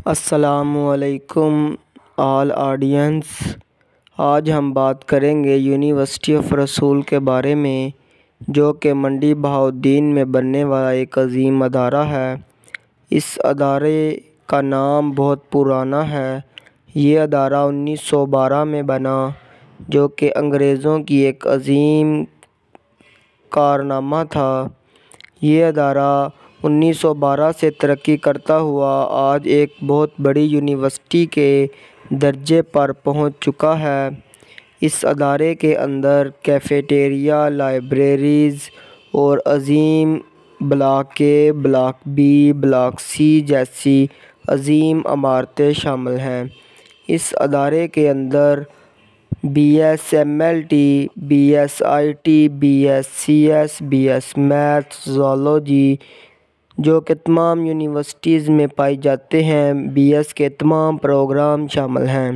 السلام علیکم آل آڈینس۔ آج ہم بات کریں گے یونیورسٹی آف رسول کے بارے میں، جو کہ منڈی بہاؤالدین میں بننے والا ایک عظیم ادارہ ہے۔ اس ادارے کا نام بہت پرانا ہے۔ یہ ادارہ 1912 میں بنا، جو کہ انگریزوں کی ایک عظیم کارنامہ تھا۔ یہ ادارہ 1912 سے ترقی کرتا ہوا آج ایک بہت بڑی یونیورسٹی کے درجے پر پہنچ چکا ہے۔ اس ادارے کے اندر کیفیٹیریا، لائبریریز اور عظیم block A, block B, block C جیسی عظیم عمارتیں شامل ہیں۔ اس ادارے کے اندر B S M L T, B S I T, B S C S, B S maths, zoology, جو کہ تمام یونیورسٹیز میں پائی جاتے ہیں، بی ایس کے تمام پروگرام شامل ہیں،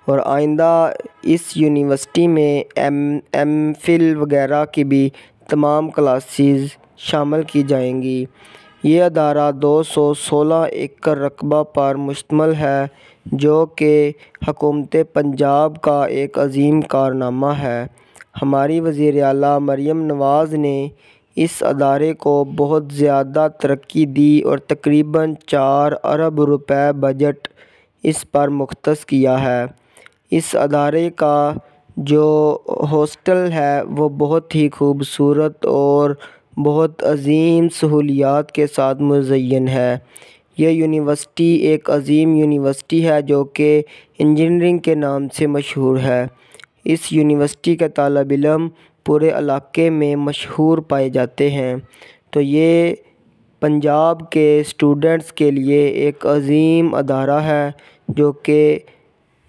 اور آئندہ اس یونیورسٹی میں ایم فل وغیرہ کی بھی تمام کلاسز شامل کی جائیں گی۔ یہ ادارہ 216 ایکڑ رقبہ پر مشتمل ہے، جو کہ حکومت پنجاب کا ایک عظیم کارنامہ ہے۔ ہماری وزیر اعلیٰ مریم نواز نے اس ادارے کو بہت زیادہ ترقی دی اور تقریباً 4 ارب روپے بجٹ اس پر مختص کیا ہے۔ اس ادارے کا جو ہاسٹل ہے وہ بہت ہی خوبصورت اور بہت عظیم سہولیات کے ساتھ مزین ہے۔ یہ یونیورسٹی ایک عظیم یونیورسٹی ہے جو کہ انجینئرنگ کے نام سے مشہور ہے۔ اس یونیورسٹی کے طالب علم پورے علاقے میں مشہور پائے جاتے ہیں، تو یہ پنجاب کے اسٹوڈنٹس کے لیے ایک عظیم ادارہ ہے جو کہ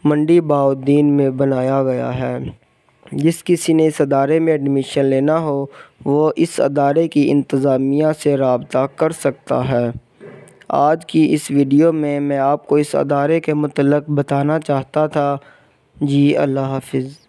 منڈی بہاؤالدین میں بنایا گیا ہے۔ جس کسی نے اس ادارے میں ایڈمیشن لینا ہو، وہ اس ادارے کی انتظامیہ سے رابطہ کر سکتا ہے۔ آج کی اس ویڈیو میں آپ کو اس ادارے کے متعلق بتانا چاہتا تھا۔ اللہ حافظ۔